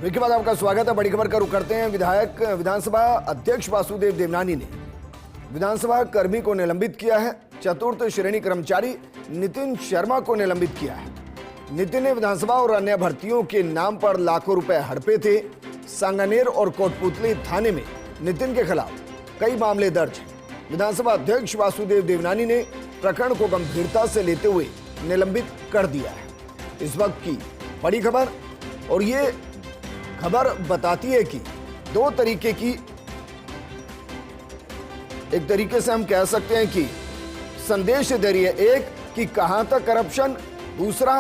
Break के बाद आपका स्वागत है। बड़ी खबर का रुख करते हैं। विधानसभा अध्यक्ष वासुदेव देवनानी ने विधानसभा कर्मी को निलंबित किया है। चतुर्थ श्रेणी कर्मचारी नितिन शर्मा को निलंबित किया है। नितिन ने विधानसभा और अन्य भर्तियों के नाम पर लाखों रुपए हड़पे थे। सांगानेर और कोटपुतली थाने में नितिन के खिलाफ कई मामले दर्ज हैं। विधानसभा अध्यक्ष वासुदेव देवनानी ने प्रकरण को गंभीरता से लेते हुए निलंबित कर दिया है। इस वक्त की बड़ी खबर, और ये खबर बताती है कि दो तरीके की, एक तरीके से हम कह सकते हैं कि संदेश दे रही है, एक कि कहां तक करप्शन, दूसरा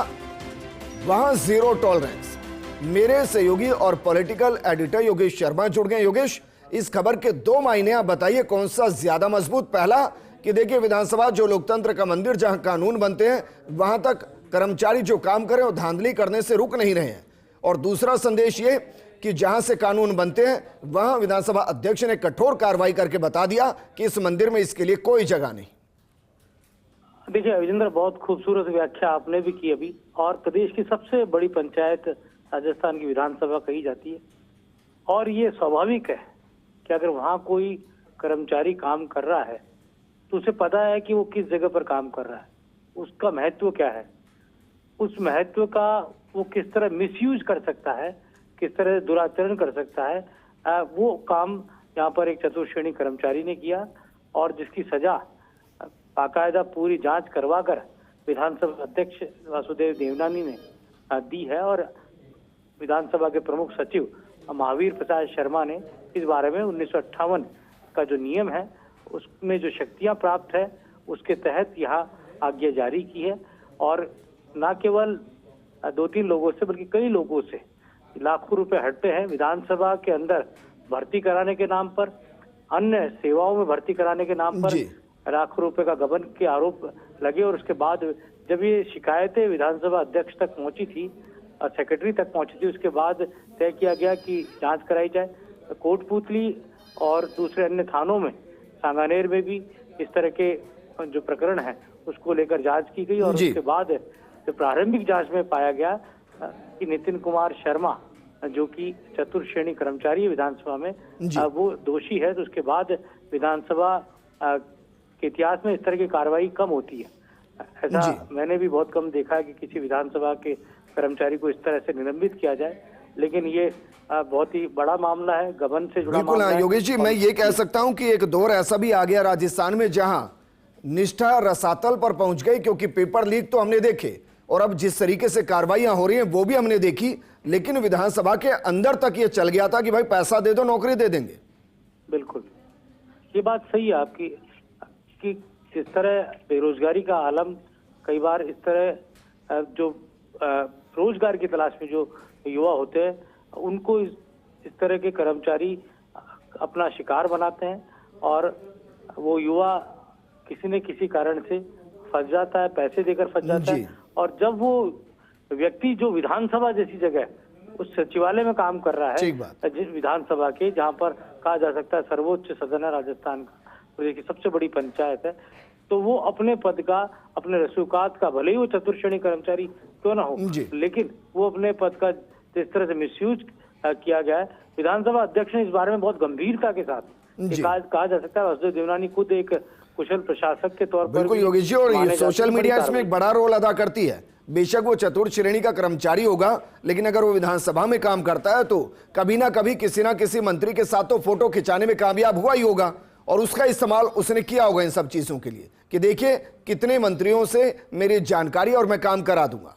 वहां जीरो टॉलरेंस। मेरे सहयोगी और पॉलिटिकल एडिटर योगेश शर्मा जुड़ गए। योगेश, इस खबर के दो मायने आप बताइए, कौन सा ज्यादा मजबूत? पहला कि देखिए, विधानसभा जो लोकतंत्र का मंदिर, जहां कानून बनते हैं, वहां तक कर्मचारी जो काम करें और धांधली करने से रुक नहीं रहे हैं। और दूसरा संदेश ये कि जहां से कानून बनते हैं वहां विधानसभा अध्यक्ष ने कठोर कार्रवाई करके बता दिया कि इस मंदिर में इसके लिए कोई जगह नहीं। देखिए विजेंद्र, बहुत खूबसूरत व्याख्या आपने भी की अभी। और प्रदेश की सबसे बड़ी पंचायत राजस्थान की विधानसभा कही जाती है, और ये स्वाभाविक है कि अगर वहां कोई कर्मचारी काम कर रहा है तो उसे पता है कि वो किस जगह पर काम कर रहा है, उसका महत्व क्या है, उस महत्व का वो किस तरह मिसयूज कर सकता है, किस तरह दुराचरण कर सकता है। वो काम यहाँ पर एक चतुर्थ श्रेणी कर्मचारी ने किया, और जिसकी सजा बाकायदा पूरी जांच करवाकर विधानसभा अध्यक्ष वासुदेव देवनानी ने दी है। और विधानसभा के प्रमुख सचिव महावीर प्रसाद शर्मा ने इस बारे में 1958 का जो नियम है उसमें जो शक्तियां प्राप्त है उसके तहत यहाँ आज्ञा जारी की है। और न केवल 2-3 लोगों से बल्कि कई लोगों से लाखों रुपए हड़पे हैं। विधानसभा के अंदर भर्ती कराने के नाम पर, अन्य सेवाओं में भर्ती कराने के नाम पर लाखों रुपए का गबन के आरोप लगे। और उसके बाद जब ये शिकायतें विधानसभा अध्यक्ष तक पहुंची थी और सेक्रेटरी तक पहुंची थी, उसके बाद तय किया गया कि जांच कराई जाए। कोटपुतली और दूसरे अन्य थानों में, सांगानेर में भी इस तरह के जो प्रकरण है उसको लेकर जांच की गई। और उसके बाद जो प्रारंभिक जांच में पाया गया कि नितिन कुमार शर्मा, जो कि चतुर्थ श्रेणी कर्मचारी है विधानसभा में, वो दोषी है। तो उसके बाद विधानसभा के इतिहास में इस तरह की कार्रवाई कम होती है। ऐसा मैंने भी बहुत कम देखा है कि किसी विधानसभा के कर्मचारी को इस तरह से निलंबित किया जाए, लेकिन ये बहुत ही बड़ा मामला है, गबन से जुड़ा मामला है। योगेश जी, मैं ये कह सकता हूं कि एक दौर ऐसा भी आ गया राजस्थान में जहां निष्ठा रसातल पर पहुंच गई, क्योंकि पेपर लीक तो हमने देखे और अब जिस तरीके से कार्रवाइयां हो रही हैं वो भी हमने देखी, लेकिन विधानसभा के अंदर तक ये चल गया था कि भाई पैसा दे दो, नौकरी दे देंगे। बिल्कुल, ये बात सही है आपकी कि जिस तरह बेरोजगारी का आलम, कई बार इस तरह जो रोजगार की तलाश में जो युवा होते हैं उनको इस तरह के कर्मचारी अपना शिकार बनाते हैं, और वो युवा किसी न किसी कारण से फंस जाता है, पैसे देकर फंस जाता है। और जब वो व्यक्ति जो विधानसभा जैसी जगह उस सचिवालय में काम कर रहा है, जिस विधानसभा के, जहां पर कहा जा सकता है सर्वोच्च सदन है राजस्थान का, प्रदेश की सबसे बड़ी पंचायत है, तो वो अपने पद का, अपने रसूखात का, भले ही वो चतुर्थ श्रेणी कर्मचारी क्यों ना हो, लेकिन वो अपने पद का जिस तरह से मिसयूज किया गया है। विधानसभा अध्यक्ष ने इस बारे में बहुत गंभीरता के साथ कहा जा सकता है। वासुदेव देवनानी खुद एक कुशल प्रशासक के तौर पर, बिल्कुल योगेश जी, और ये सोशल मीडिया इसमें एक बड़ा रोल अदा करती है। बेशक वो चतुर्थ श्रेणी का कर्मचारी होगा, लेकिन अगर वो विधानसभा में काम करता है तो कभी ना कभी किसी ना किसी मंत्री के साथ तो फोटो खिंचाने में कामयाब हुआ ही होगा, और उसका इस्तेमाल उसने किया होगा इन सब चीजों के लिए कि देखिए कितने मंत्रियों से मेरी जानकारी और मैं काम करा दूंगा।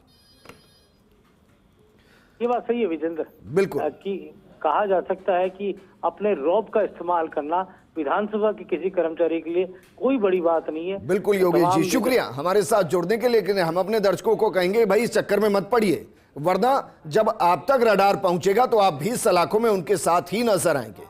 ये बात सही है विजेंद्र, बिल्कुल, कि कहा जा सकता है कि अपने रौब का इस्तेमाल करना विधानसभा के किसी कर्मचारी के लिए कोई बड़ी बात नहीं है। बिल्कुल योगेश जी, शुक्रिया हमारे साथ जुड़ने के लिए। लेकिन हम अपने दर्शकों को कहेंगे भाई इस चक्कर में मत पड़िए, वरना जब आप तक रडार पहुंचेगा तो आप भी सलाखों में उनके साथ ही नजर आएंगे।